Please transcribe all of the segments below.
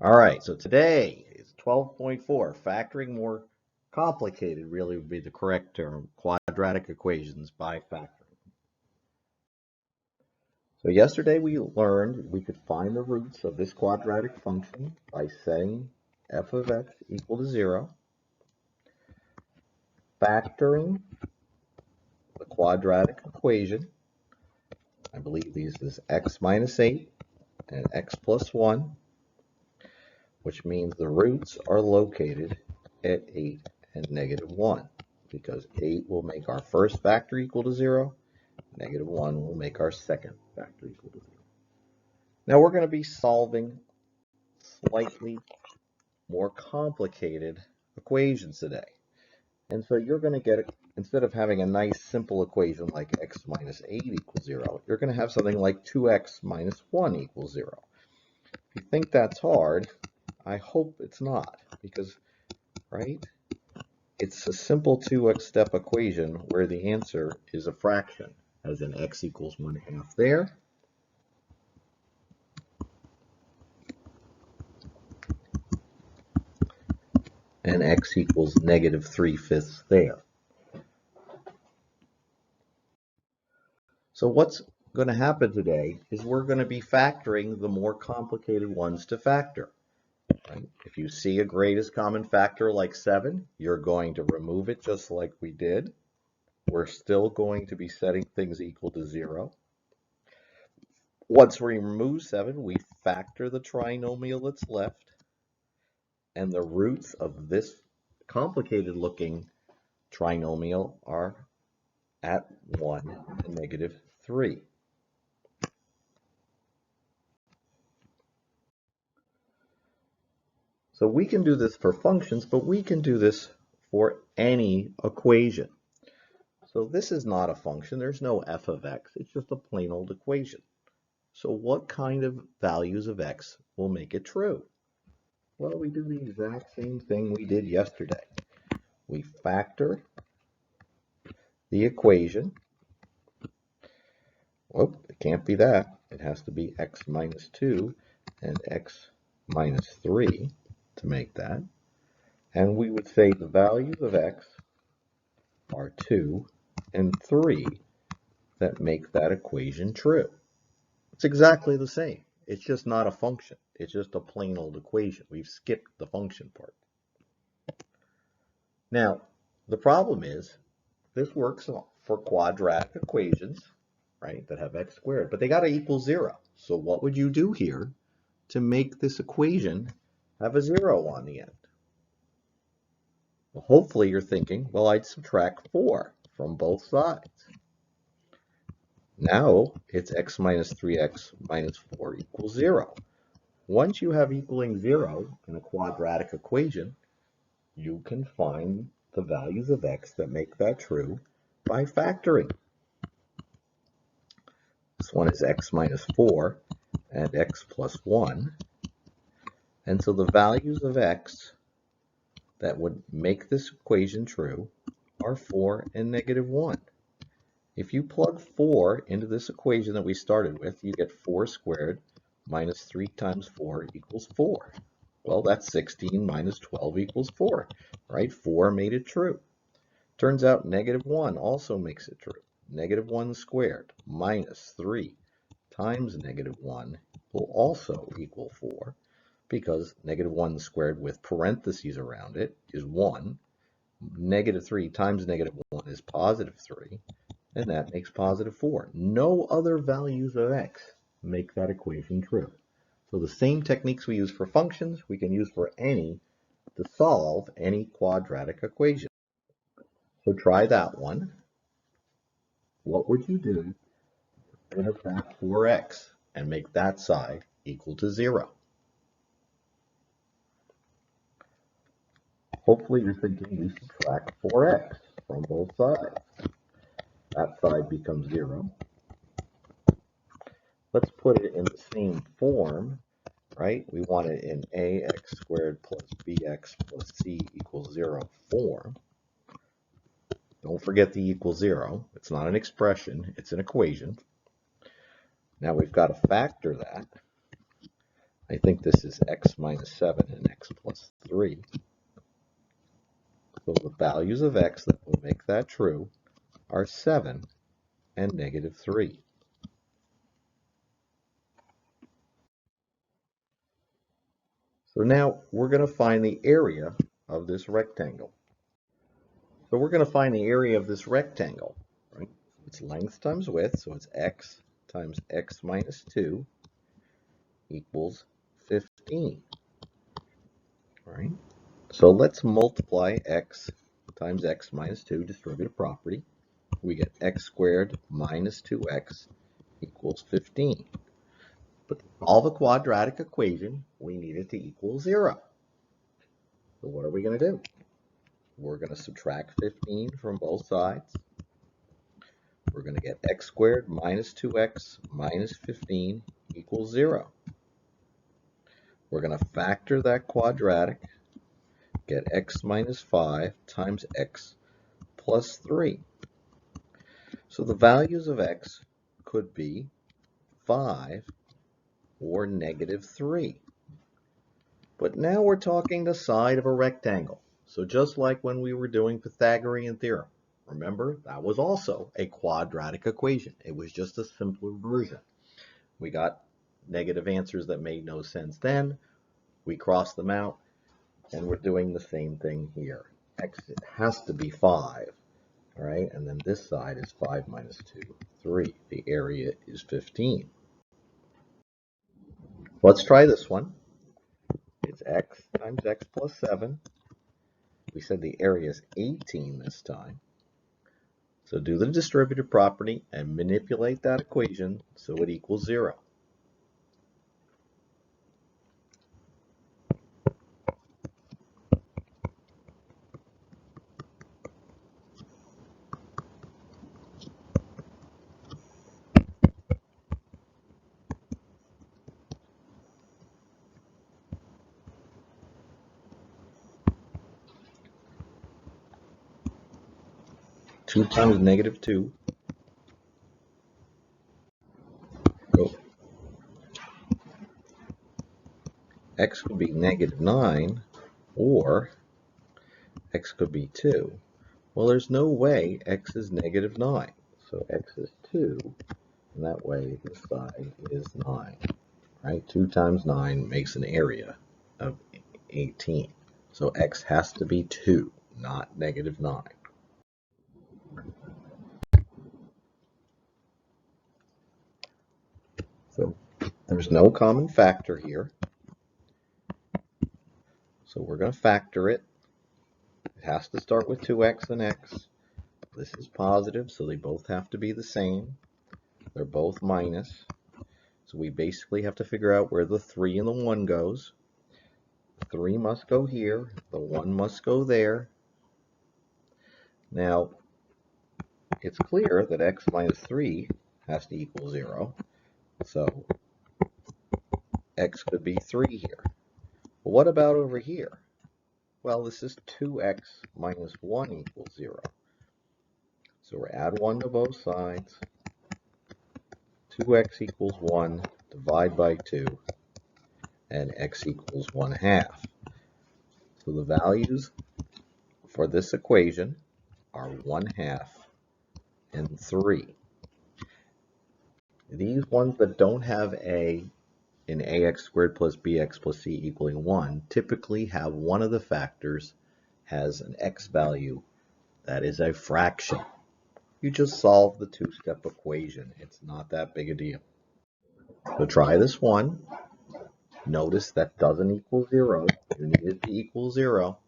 All right, so today is 12.4. Factoring more complicated really would be the correct term, quadratic equations by factoring. So yesterday we learned we could find the roots of this quadratic function by setting f of x equal to 0, factoring the quadratic equation. I believe these is x minus 8 and x plus 1, which means the roots are located at 8 and negative 1, because 8 will make our first factor equal to 0, negative 1 will make our second factor equal to 0. Now we're going to be solving slightly more complicated equations today. And so you're going to get, instead of having a nice simple equation like x minus 8 equals 0, you're going to have something like 2x minus 1 equals 0. If you think that's hard, I hope it's not, because, right, it's a simple 2x step equation where the answer is a fraction, as in x equals 1/2 there, and x equals negative 3/5 there. So what's going to happen today is we're going to be factoring the more complicated ones to factor. Right? If you see a greatest common factor like 7, you're going to remove it just like we did. We're still going to be setting things equal to 0. Once we remove 7, we factor the trinomial that's left, and the roots of this complicated looking trinomial are at 1 and negative 3. So we can do this for functions, but we can do this for any equation. So this is not a function. There's no f of x. It's just a plain old equation. So what kind of values of x will make it true? Well, we do the exact same thing we did yesterday. We factor the equation. Whoop, it can't be that. It has to be x minus 2 and x minus 3 to make that. And we would say the values of x are 2 and 3 that make that equation true. It's exactly the same. It's just not a function. It's just a plain old equation. We've skipped the function part. Now, the problem is this works for quadratic equations, right, that have x squared, but they got to equal 0. So what would you do here to make this equation have a 0 on the end? Well, hopefully you're thinking, well, I'd subtract 4 from both sides. Now it's x minus 3x minus 4 equals 0. Once you have equaling 0 in a quadratic equation, you can find the values of x that make that true by factoring. This one is x minus 4 and x plus 1. And so the values of x that would make this equation true are 4 and negative 1. If you plug 4 into this equation that we started with, you get 4 squared minus 3 times 4 equals 4. Well, that's 16 minus 12 equals 4, right? 4 made it true. Turns out negative 1 also makes it true. Negative 1 squared minus 3 times negative 1 will also equal 4, because negative 1 squared with parentheses around it is 1. Negative 3 times negative 1 is positive 3. And that makes positive 4. No other values of x make that equation true. So the same techniques we use for functions, we can use for to solve any quadratic equation. So try that one. What would you do to subtract 4x and make that side equal to 0? Hopefully you're thinking we subtract 4x from both sides. That side becomes 0. Let's put it in the same form, right? We want it in ax squared plus bx plus c equals 0 form. Don't forget the equal 0. It's not an expression, it's an equation. Now we've got to factor that. I think this is x minus 7 and x plus 3. So the values of x that will make that true are 7 and negative 3. So now we're going to find the area of this rectangle. So we're going to find the area of this rectangle, right? It's length times width, so it's x times x minus 2 equals 15, right? So let's multiply x times x minus 2, distributive property. We get x squared minus 2x equals 15. But all the quadratic equation, we need it to equal 0. So what are we going to do? We're going to subtract 15 from both sides. We're going to get x squared minus 2x minus 15 equals 0. We're going to factor that quadratic, get x minus 5 times x plus 3. So the values of x could be 5 or negative 3. But now we're talking the side of a rectangle. So just like when we were doing Pythagorean theorem, remember that was also a quadratic equation. It was just a simpler version. We got negative answers that made no sense then. We crossed them out, and we're doing the same thing here. X, it has to be 5, all right? And then this side is 5 minus 2, 3. The area is 15. Let's try this one. It's x times x plus 7. We said the area is 18 this time. So do the distributive property and manipulate that equation so it equals 0. Two times negative 2. Go. X could be negative 9, or x could be 2. Well, there's no way x is negative 9. So x is 2, and that way this side is 9. Right? 2 times 9 makes an area of 18. So x has to be 2, not negative 9. So there's no common factor here. So we're going to factor it. It has to start with 2x and x. This is positive, so they both have to be the same. They're both minus. So we basically have to figure out where the 3 and the 1 goes. 3 must go here. The 1 must go there. Now, it's clear that x minus 3 has to equal 0. So x could be 3 here. But what about over here? Well, this is 2x minus 1 equals 0. So we'll add 1 to both sides. 2x equals 1, divide by 2, and x equals 1/2. So the values for this equation are 1/2 and 3. These ones that don't have a in ax squared plus bx plus c equaling 1 typically have one of the factors has an x value that is a fraction. You just solve the two-step equation. It's not that big a deal. So try this one. Notice that doesn't equal 0. You need it to equal 0.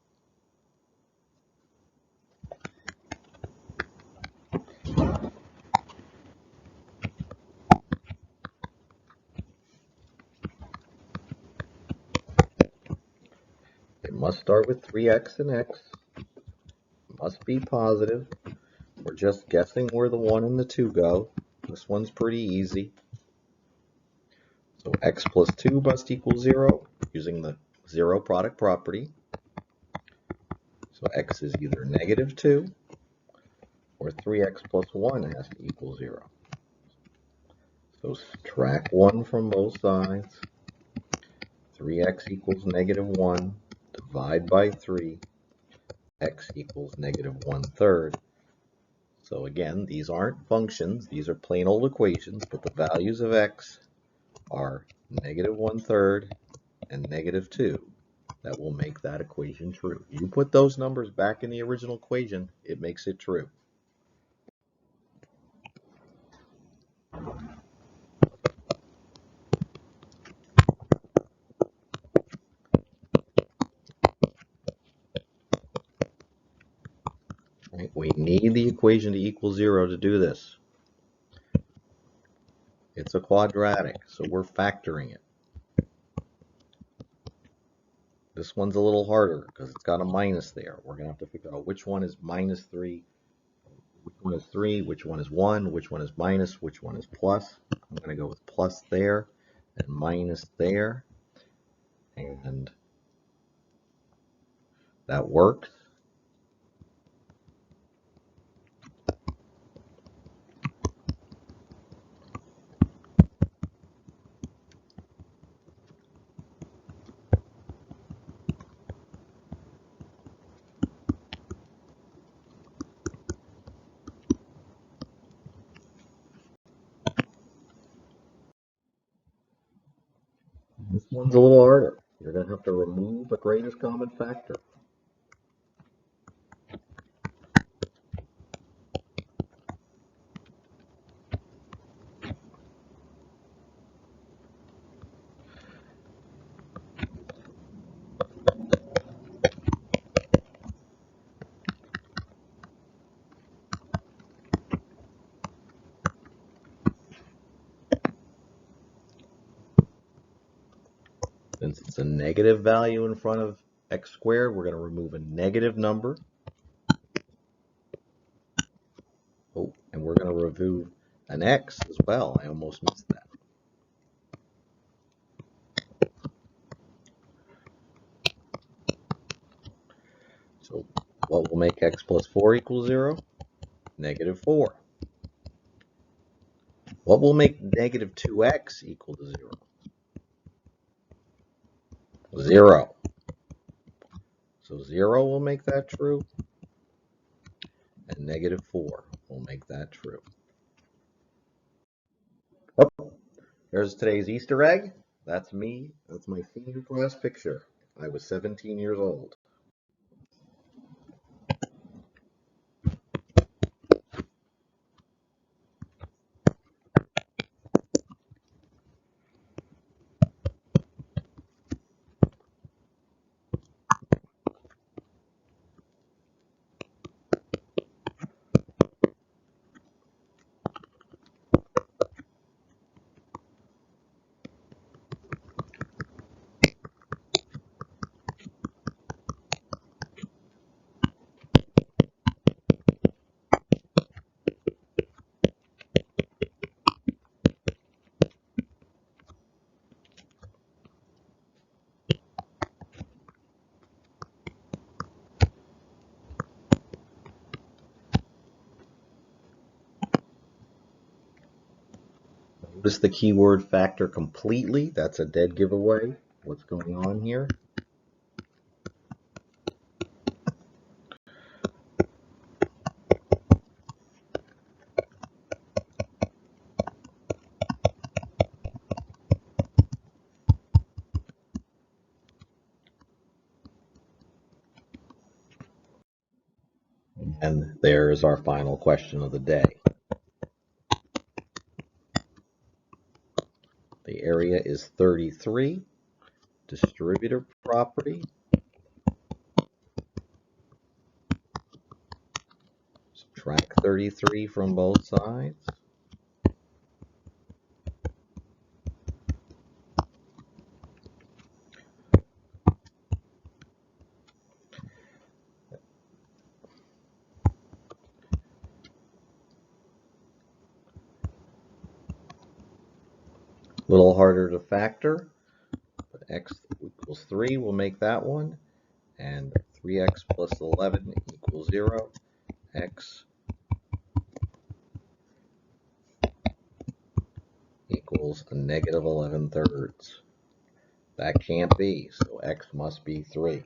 It must start with 3x and x. It must be positive. We're just guessing where the 1 and the 2 go. This one's pretty easy. So x plus 2 must equal 0 using the zero product property. So x is either negative 2 or 3x plus 1 has to equal 0. So subtract 1 from both sides. 3x equals negative 1, divide by 3, x equals negative 1/3. So again, these aren't functions, these are plain old equations, but the values of x are negative 1/3 and negative 2. That will make that equation true. You put those numbers back in the original equation, it makes it true. Right? We need the equation to equal 0 to do this. It's a quadratic, so we're factoring it. This one's a little harder because it's got a minus there. We're going to have to figure out which one is minus 3, which one is 3, which one is 1, which one is minus, which one is plus. I'm going to go with plus there and minus there. And that works. This one's a little harder. You're going to have to remove the greatest common factor. Since it's a negative value in front of x squared, we're going to remove a negative number. Oh, and we're going to remove an x as well. I almost missed that. So what will make x plus 4 equal 0? Negative 4. What will make negative 2x equal to 0? 0. So 0 will make that true, and negative 4 will make that true. Oh, there's today's Easter egg. That's me. That's my senior class picture. I was 17 years old. Notice the keyword factor completely. That's a dead giveaway. What's going on here? And there's our final question of the day. The area is 33. Distributive property. Subtract 33 from both sides. A little harder to factor, but x equals 3 will make that one, and 3x plus 11 equals 0. X equals a negative 11/3. That can't be, so x must be 3.